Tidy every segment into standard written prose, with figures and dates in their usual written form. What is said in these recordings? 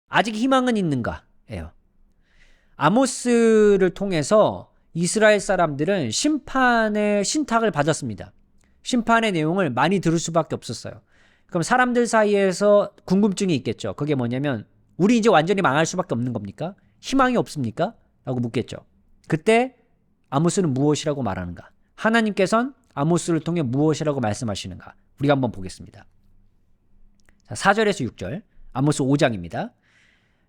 아직 희망은 있는가? 예요. 아모스를 통해서 이스라엘 사람들은 심판의 신탁을 받았습니다. 심판의 내용을 많이 들을 수밖에 없었어요. 그럼 사람들 사이에서 궁금증이 있겠죠. 그게 뭐냐면 우리 이제 완전히 망할 수밖에 없는 겁니까? 희망이 없습니까? 라고 묻겠죠. 그때 아모스는 무엇이라고 말하는가? 하나님께서는 아모스를 통해 무엇이라고 말씀하시는가? 우리가 한번 보겠습니다. 자, 4절에서 6절 아모스 5장입니다.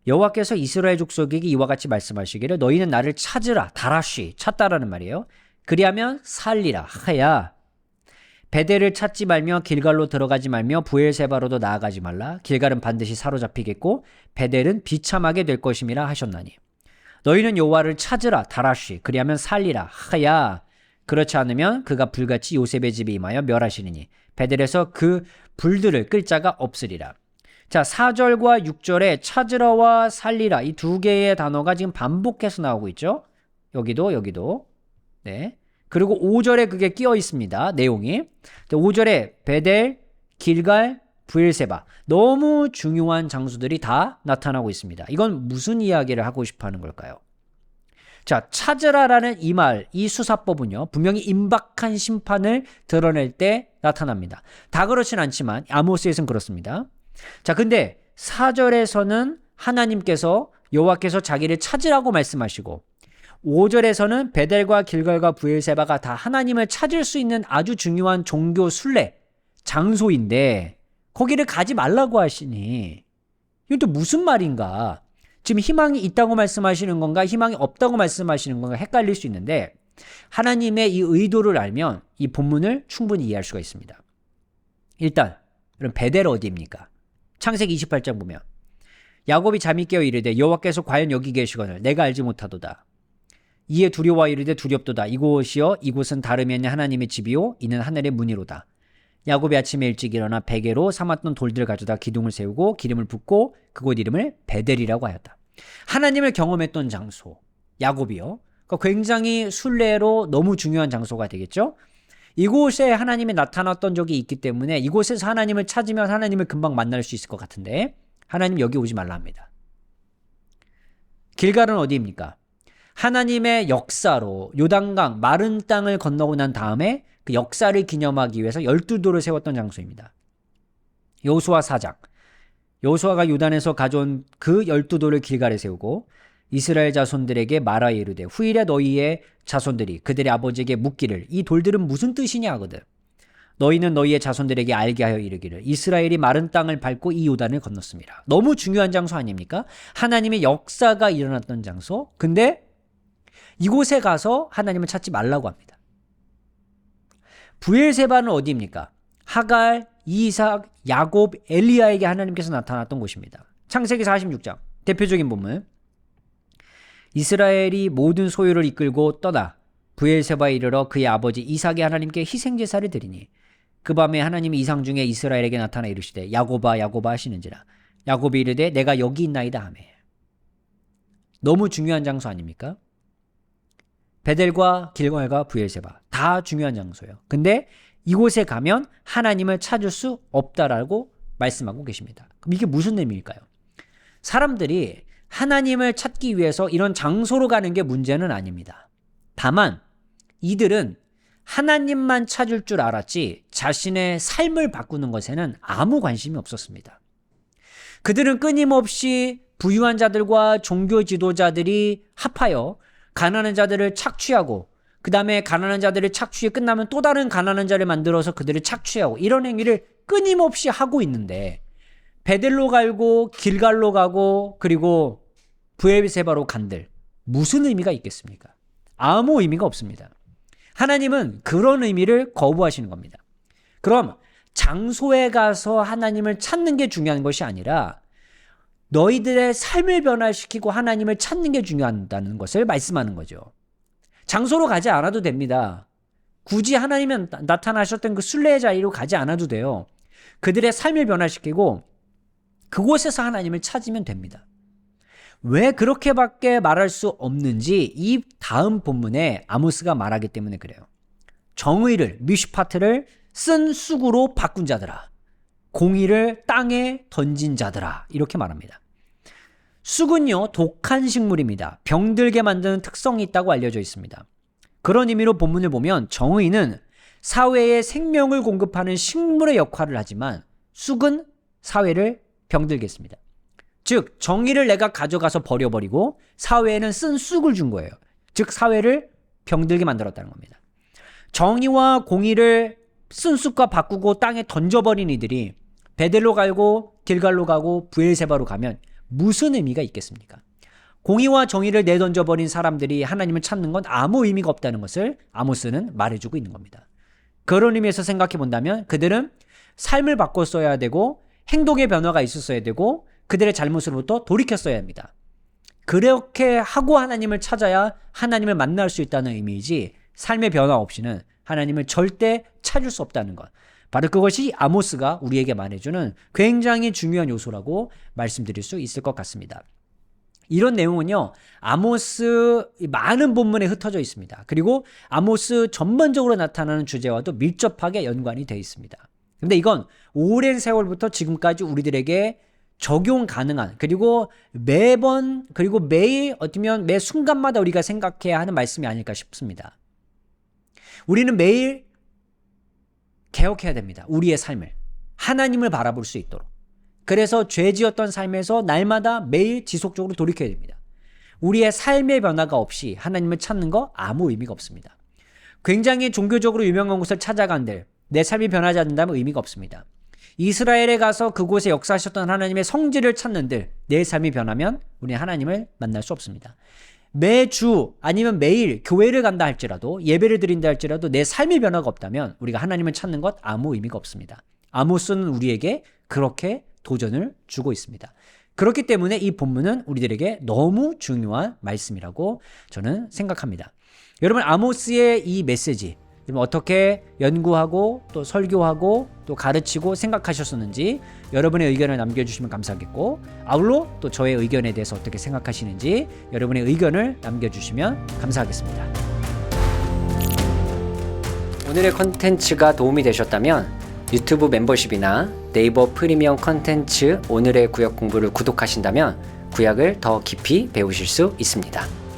여호와께서 이스라엘 족속에게 이와 같이 말씀하시기를 너희는 나를 찾으라. 다라쉬 찾다라는 말이에요. 그리하면 살리라. 하야 베델을 찾지 말며 길갈로 들어가지 말며 부엘세바로도 나아가지 말라. 길갈은 반드시 사로잡히겠고 베델은 비참하게 될 것임이라 하셨나니 너희는 여호와를 찾으라. 다라쉬 그리하면 살리라. 하야 그렇지 않으면 그가 불같이 요셉의 집에 임하여 멸하시리니 베델에서 그 불들을 끌 자가 없으리라. 자, 4절과 6절에 찾으라와 살리라 이 두 개의 단어가 지금 반복해서 나오고 있죠. 여기도 네. 그리고 5절에 그게 끼어 있습니다. 내용이 5절에 베델, 길갈, 부엘세바 너무 중요한 장소들이 다 나타나고 있습니다. 이건 무슨 이야기를 하고 싶어 하는 걸까요? 자, 찾으라라는 이 말, 이 수사법은요 분명히 임박한 심판을 드러낼 때 나타납니다. 다 그렇진 않지만 아모스에서는 그렇습니다. 자, 근데 4절에서는 하나님께서 여호와께서 자기를 찾으라고 말씀하시고 5절에서는 베델과 길갈과 부엘세바가 다 하나님을 찾을 수 있는 아주 중요한 종교 순례 장소인데 거기를 가지 말라고 하시니 이건 또 무슨 말인가? 지금 희망이 있다고 말씀하시는 건가? 희망이 없다고 말씀하시는 건가? 헷갈릴 수 있는데 하나님의 이 의도를 알면 이 본문을 충분히 이해할 수가 있습니다. 일단 그럼 베델 어디입니까? 창세기 28장 보면 야곱이 잠이 깨어 이르되 여호와께서 과연 여기 계시거늘 내가 알지 못하도다. 이에 두려워 이르되 두렵도다. 이곳이여 이곳은 다름이 아닌 하나님의 집이요 이는 하늘의 문이로다. 야곱이 아침에 일찍 일어나 베개로 삼았던 돌들을 가져다 기둥을 세우고 기름을 붓고 그곳 이름을 베델이라고 하였다. 하나님을 경험했던 장소 야곱이요. 그러니까 굉장히 순례로 너무 중요한 장소가 되겠죠. 이곳에 하나님이 나타났던 적이 있기 때문에 이곳에서 하나님을 찾으면 하나님을 금방 만날 수 있을 것 같은데 하나님 여기 오지 말라 합니다. 길갈은 어디입니까? 하나님의 역사로 요단강 마른 땅을 건너고 난 다음에 그 역사를 기념하기 위해서 12돌을 세웠던 장소입니다. 여호수아 4장 여호수아가 요단에서 가져온 그 12돌을 길갈에 세우고 이스라엘 자손들에게 말하여 이르되 후일에 너희의 자손들이 그들의 아버지에게 묻기를 이 돌들은 무슨 뜻이냐 하거든. 너희는 너희의 자손들에게 알게 하여 이르기를 이스라엘이 마른 땅을 밟고 이 요단을 건넜습니다. 너무 중요한 장소 아닙니까? 하나님의 역사가 일어났던 장소. 근데 이곳에 가서 하나님을 찾지 말라고 합니다. 부엘세바는 어디입니까? 하갈, 이삭, 야곱, 엘리야에게 하나님께서 나타났던 곳입니다. 창세기 46장 대표적인 본문 이스라엘이 모든 소유를 이끌고 떠나 부엘세바에 이르러 그의 아버지 이삭의 하나님께 희생제사를 드리니 그 밤에 하나님이 이상 중에 이스라엘에게 나타나 이르시되 야곱아 야곱아 하시는지라 야곱이 이르되 내가 여기 있나이다 하며. 너무 중요한 장소 아닙니까? 베델과 길갈과 부엘세바 다 중요한 장소예요. 근데 이곳에 가면 하나님을 찾을 수 없다라고 말씀하고 계십니다. 그럼 이게 무슨 의미일까요? 사람들이 하나님을 찾기 위해서 이런 장소로 가는 게 문제는 아닙니다. 다만 이들은 하나님만 찾을 줄 알았지 자신의 삶을 바꾸는 것에는 아무 관심이 없었습니다. 그들은 끊임없이 부유한 자들과 종교 지도자들이 합하여 가난한 자들을 착취하고 그 다음에 가난한 자들을 착취해 끝나면 또 다른 가난한 자를 만들어서 그들을 착취하고 이런 행위를 끊임없이 하고 있는데 베델로 가고 길갈로 가고 그리고 부엘세바로 간들 무슨 의미가 있겠습니까? 아무 의미가 없습니다. 하나님은 그런 의미를 거부하시는 겁니다. 그럼 장소에 가서 하나님을 찾는 게 중요한 것이 아니라 너희들의 삶을 변화시키고 하나님을 찾는 게 중요하다는 것을 말씀하는 거죠. 장소로 가지 않아도 됩니다. 굳이 하나님이 나타나셨던 그 순례의 자리로 가지 않아도 돼요. 그들의 삶을 변화시키고 그곳에서 하나님을 찾으면 됩니다. 왜 그렇게밖에 말할 수 없는지 이 다음 본문에 아모스가 말하기 때문에 그래요. 정의를 미슈파트를 쓴 쑥으로 바꾼 자들아 공의를 땅에 던진 자들아 이렇게 말합니다. 쑥은요, 독한 식물입니다. 병들게 만드는 특성이 있다고 알려져 있습니다. 그런 의미로 본문을 보면 정의는 사회에 생명을 공급하는 식물의 역할을 하지만 쑥은 사회를 병들게 했습니다. 즉 정의를 내가 가져가서 버려버리고 사회에는 쓴 쑥을 준 거예요. 즉 사회를 병들게 만들었다는 겁니다. 정의와 공의를 쓴 쑥과 바꾸고 땅에 던져버린 이들이 베델로 가고 길갈로 가고 브엘세바로 가면 무슨 의미가 있겠습니까? 공의와 정의를 내던져버린 사람들이 하나님을 찾는 건 아무 의미가 없다는 것을 아모스는 말해주고 있는 겁니다. 그런 의미에서 생각해 본다면 그들은 삶을 바꿨어야 되고 행동의 변화가 있었어야 되고 그들의 잘못으로부터 돌이켰어야 합니다. 그렇게 하고 하나님을 찾아야 하나님을 만날 수 있다는 의미이지 삶의 변화 없이는 하나님을 절대 찾을 수 없다는 것. 바로 그것이 아모스가 우리에게 말해주는 굉장히 중요한 요소라고 말씀드릴 수 있을 것 같습니다. 이런 내용은요, 아모스 많은 본문에 흩어져 있습니다. 그리고 아모스 전반적으로 나타나는 주제와도 밀접하게 연관이 되어 있습니다. 근데 이건 오랜 세월부터 지금까지 우리들에게 적용 가능한, 그리고 매번, 그리고 매일, 어쩌면 매 순간마다 우리가 생각해야 하는 말씀이 아닐까 싶습니다. 우리는 매일 개혁해야 됩니다. 우리의 삶을. 하나님을 바라볼 수 있도록. 그래서 죄 지었던 삶에서 날마다 매일 지속적으로 돌이켜야 됩니다. 우리의 삶의 변화가 없이 하나님을 찾는 거 아무 의미가 없습니다. 굉장히 종교적으로 유명한 곳을 찾아간들 내 삶이 변하지 않는다면 의미가 없습니다. 이스라엘에 가서 그곳에 역사하셨던 하나님의 성질을 찾는들 내 삶이 변하면 우리는 하나님을 만날 수 없습니다. 매주 아니면 매일 교회를 간다 할지라도 예배를 드린다 할지라도 내 삶의 변화가 없다면 우리가 하나님을 찾는 것 아무 의미가 없습니다. 아모스는 우리에게 그렇게 도전을 주고 있습니다. 그렇기 때문에 이 본문은 우리들에게 너무 중요한 말씀이라고 저는 생각합니다. 여러분 아모스의 이 메시지 어떻게 연구하고 또 설교하고 또 가르치고 생각하셨었는지 여러분의 의견을 남겨주시면 감사하겠고 아울러 또 저의 의견에 대해서 어떻게 생각하시는지 여러분의 의견을 남겨주시면 감사하겠습니다. 오늘의 컨텐츠가 도움이 되셨다면 유튜브 멤버십이나 네이버 프리미엄 컨텐츠 오늘의 구약 공부를 구독하신다면 구약을 더 깊이 배우실 수 있습니다.